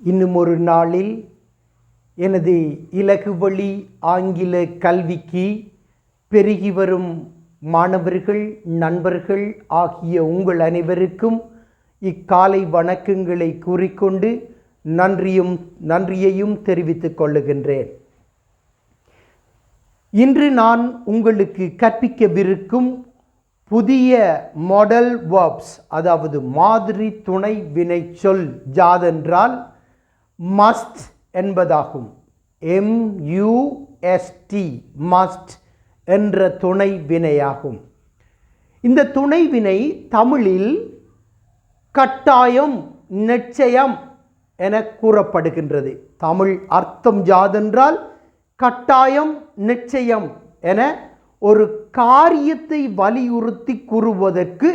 இன்னும் ஒரு நாளில் எனது இலகுவழி ஆங்கில கல்விக்கு பெருகி வரும் மாணவர்கள், நண்பர்கள் ஆகிய உங்கள் அனைவருக்கும் இக்காலை வணக்கங்களை கூறிக்கொண்டு நன்றியையும் தெரிவித்துக் கொள்ளுகின்றேன். இன்று நான் உங்களுக்கு கற்பிக்கவிருக்கும் புதிய மாடல் வேர்ப்ஸ், அதாவது மாதிரி துணை வினைச்சொல் யாதென்றால் மஸ்ட் என்பதாகும். MUST மஸ்ட் என்ற துணை வினையாகும். இந்த துணை வினை தமிழில் கட்டாயம், நிச்சயம் என கூறப்படுகின்றது. தமிழ் அர்த்தம் யாதென்றால் கட்டாயம், நிச்சயம் என ஒரு காரியத்தை வலியுறுத்தி கூறுவதற்கு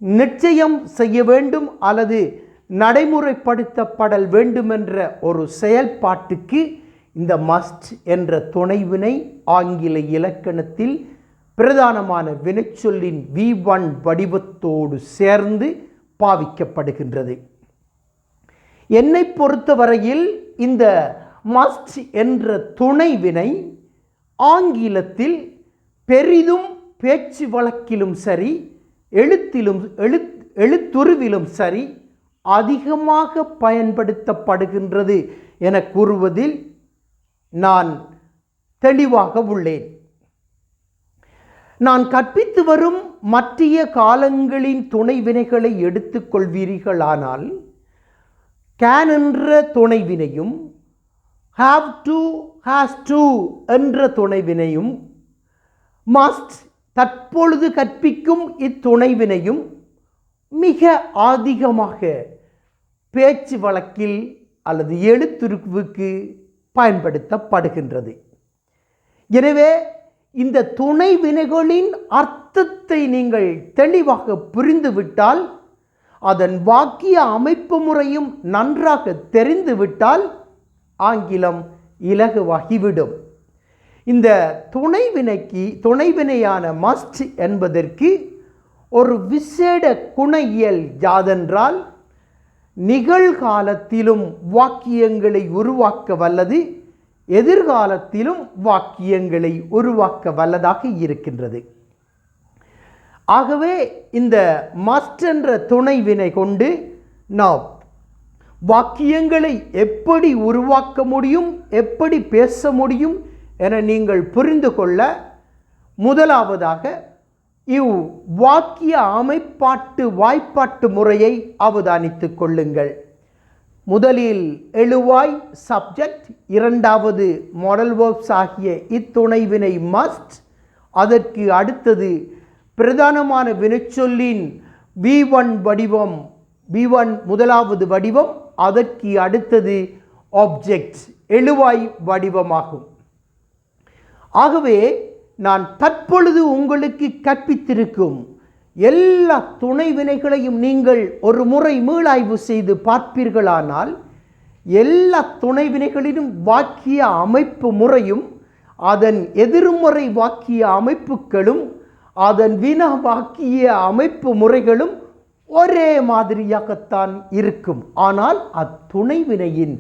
நிச்சயம் செய்ய வேண்டும் அல்லது நடைமுறைப்படுத்தப்படல் வேண்டும் என்ற ஒரு செயல்பாட்டுக்கு இந்த மஸ்ட் என்ற துணைவினை ஆங்கில இலக்கணத்தில் பிரதானமான வினைச்சொல்லின் V1 வடிவத்தோடு சேர்ந்து பாவிக்கப்படுகின்றது. என்னை பொறுத்தவரையில் இந்த மஸ்ட் என்ற துணைவினை ஆங்கிலத்தில் பெரிதும் பேச்சு வழக்கிலும் சரி, எழுத்துருவிலும் சரி அதிகமாக பயன்படுத்தப்படுகின்றது என கூறுவதில் நான் தெளிவாக உள்ளேன். நான் கற்பித்து வரும் மற்றைய காலங்களின் துணைவினைகளை எடுத்துக்கொள்வீர்களானால் கேன் என்ற துணைவினையும் have to, has to என்ற துணைவினையும் must தற்பொழுது கற்பிக்கும் இத்துணைவினையும் மிக அதிகமாக பேச்சு வழக்கில் அல்லது எழுத்துருவுக்கு பயன்படுத்தப்படுகின்றது. எனவே இந்த துணைவினைகளின் அர்த்தத்தை நீங்கள் தெளிவாக புரிந்துவிட்டால், அதன் வாக்கிய அமைப்பு முறையும் நன்றாக தெரிந்துவிட்டால் ஆங்கிலம் இலகுவாகிவிடும். இந்த துணைவினையான மஸ்ட் என்பதற்கு ஒரு விசேட குணயியல் யாதென்றால் நிகழ்காலத்திலும் வாக்கியங்களை உருவாக்க வல்லது, எதிர்காலத்திலும் வாக்கியங்களை உருவாக்க வல்லதாக இருக்கின்றது. ஆகவே இந்த மஸ்ட் என்ற துணைவினை கொண்டு நாம் வாக்கியங்களை எப்படி உருவாக்க முடியும், எப்படி பேச முடியும் என நீங்கள் புரிந்து கொள்ள முதலாவதாக வாக்கிய அமைப்பாட்டு வாய்ப்பாட்டு முறையை அவதானித்துக் கொள்ளுங்கள். முதலில் எழுவாய் சப்ஜெக்ட், இரண்டாவது மாடல் வேர்ப்ஸ் ஆகிய இத்துணைவினை மஸ்ட், அதற்கு அடுத்தது பிரதானமான வினைச்சொல்லின் V1 வடிவம், V1 முதலாவது வடிவம், அதற்கு அடுத்தது ஆப்ஜெக்ட் எழுவாய் வடிவமாகும். ஆகவே நான் தற்பொழுது உங்களுக்கு கற்பித்திருக்கும் எல்லா துணைவினைகளையும் நீங்கள் ஒரு முறை மீளாய்வு செய்து பார்ப்பீர்களானால் எல்லா துணைவினைகளிலும் வாக்கிய அமைப்பு முறையும் அதன் எதிர்மறை வாக்கிய அமைப்புகளும் அதன் வினா வாக்கிய அமைப்பு முறைகளும் ஒரே மாதிரியாகத்தான் இருக்கும். ஆனால் அத்துணைவினையின்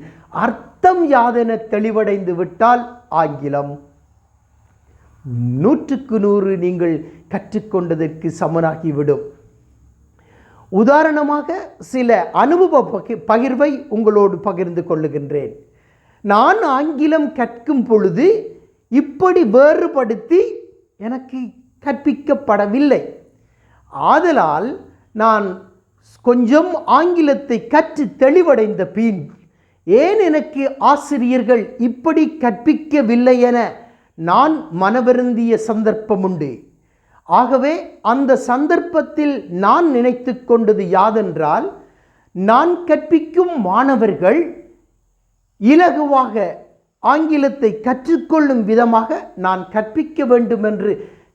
அர்த்தம் யாதென தெளிவடைந்து விட்டால் ஆங்கிலம் 100க்கு 100 நீங்கள் கற்றுக்கொண்டதற்கு சமனாகிவிடும். உதாரணமாக சில அனுபவ பகிர்வை உங்களோடு பகிர்ந்து கொள்ளுகின்றேன். நான் ஆங்கிலம் கற்கும் பொழுது இப்படி வேறுபடுத்தி எனக்கு கற்பிக்கப்படவில்லை. ஆதலால் நான் கொஞ்சம் ஆங்கிலத்தை கற்று தெளிவடைந்த பின் ஏன் எனக்கு ஆசிரியர்கள் இப்படி கற்பிக்கவில்லை என நான் மனவருந்திய சந்தர்ப்பம் உண்டு. ஆகவே அந்த சந்தர்ப்பத்தில் நான் நினைத்து கொண்டது யாதென்றால், நான் கற்பிக்கும் மாணவர்கள் இலகுவாக ஆங்கிலத்தை கற்றுக்கொள்ளும் விதமாக நான் கற்பிக்க வேண்டும் என்று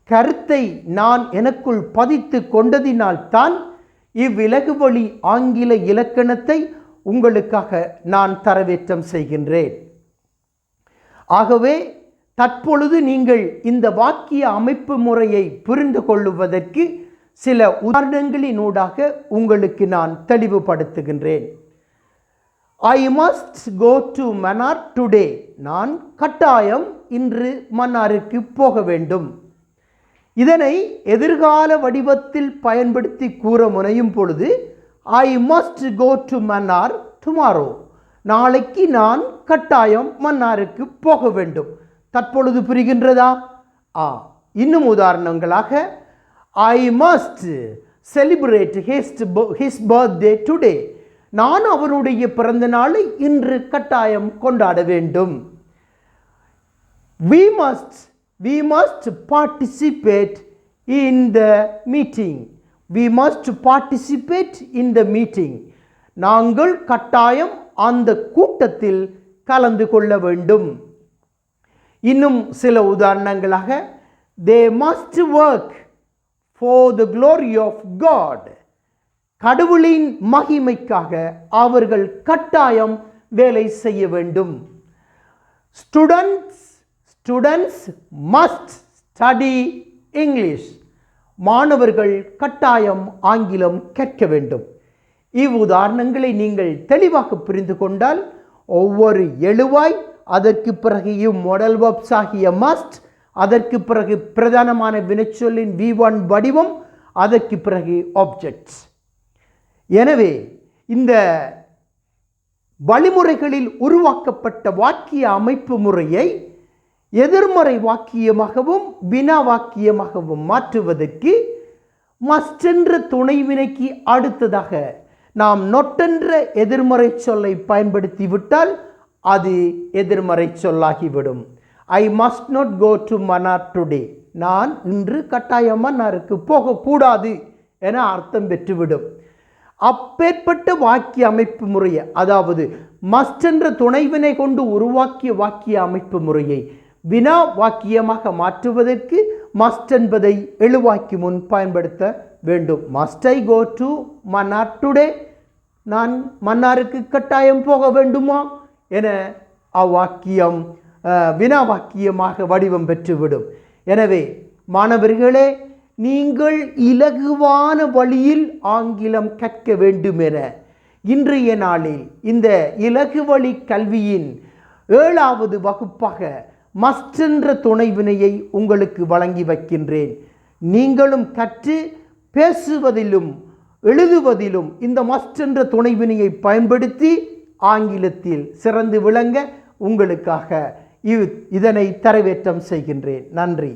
கருத்தை நான் எனக்குள் பதித்து கொண்டதினால்தான் இவ்விலகுவழி ஆங்கில இலக்கணத்தை உங்களுக்காக நான் தரவேற்றம் செய்கின்றேன். ஆகவே தற்பொழுது நீங்கள் இந்த வாக்கிய அமைப்பு முறையை புரிந்து கொள்ளுவதற்கு சில உதாரணங்களினூடாக உங்களுக்கு நான் தெளிவுபடுத்துகின்றேன். I must go to Mannar today. நான் கட்டாயம் இன்று மன்னாருக்கு போக வேண்டும். இதனை எதிர்கால வடிவத்தில் பயன்படுத்தி கூற முனையும் பொழுது I must go to Mannar tomorrow. நாளைக்கு நான் கட்டாயம் மன்னாருக்கு போக வேண்டும். தற்பொழுது புரிகின்றதா? இன்னும் உதாரணங்களாக I must celebrate his birthday today. நான் அவருடைய பிறந்த நாளை இன்று கட்டாயம் கொண்டாட வேண்டும். we must participate in the meeting. we must participate in the meeting. நாங்கள் கட்டாயம் அந்த கூட்டத்தில் கலந்து கொள்ள வேண்டும். இன்னும் சில உதாரணங்களாக they must work for the glory of God. கடவுளின் மகிமைக்காக அவர்கள் கட்டாயம் வேலை செய்ய வேண்டும். Students must study English. மாணவர்கள் கட்டாயம் ஆங்கிலம் கற்க வேண்டும். இவ்வுதாரணங்களை நீங்கள் தெளிவாக புரிந்து கொண்டால் ஒவ்வொரு எழுவாய், அதற்கு பிறகு மாடல் வெர்ப்ஸ் ஆகிய மஸ்ட், அதற்கு பிறகு பிரதானமான வினைச்சொல்லின் V1 வடிவம், அதற்கு பிறகு ஆப்ஜெக்ட்ஸ். எனவே இந்த வழிமுறைகளில் உருவாக்கப்பட்ட வாக்கிய அமைப்பு முறையை எதிர்மறை வாக்கியமாகவும் வினா வாக்கியமாகவும் மாற்றுவதற்கு மஸ்ட் என்ற துணைவினைக்கு அடுத்ததாக நாம் not என்ற எதிர்மறை சொல்லை பயன்படுத்திவிட்டால் அது எதிர்மறை சொல்லாகிவிடும். I must not go to Mannar today. நான் இன்று கட்டாயம் மன்னாருக்கு போகக்கூடாது என அர்த்தம் பெற்றுவிடும். அப்பேற்பட்ட வாக்கிய அமைப்பு முறையை, அதாவது மஸ்ட் என்ற துணைவினை கொண்டு உருவாக்கிய வாக்கிய அமைப்பு முறையை வினா வாக்கியமாக மாற்றுவதற்கு மஸ்ட் என்பதை எழுவாக்கி முன் பயன்படுத்த வேண்டும். Must I go to Mannar today. நான் மன்னாருக்கு கட்டாயம் போக வேண்டுமா என அவ்வாக்கியம் வினா வாக்கியமாக வடிவம் பெற்றுவிடும். எனவே மாணவர்களே, நீங்கள் இலகுவான வழியில் ஆங்கிலம் கற்க வேண்டும் என இன்றைய நாளில் இந்த இலகு வழி கல்வியின் 7வது வகுப்பாக மஸ்ட் என்ற துணைவினையை உங்களுக்கு வழங்கி வைக்கின்றேன். நீங்களும் கற்று பேசுவதிலும் எழுதுவதிலும் இந்த மஸ்ட் என்ற துணைவினையை பயன்படுத்தி ஆங்கிலத்தில் சிறந்து விளங்க உங்களுக்காக இதனை தரவேற்றம் செய்கின்றேன். நன்றி.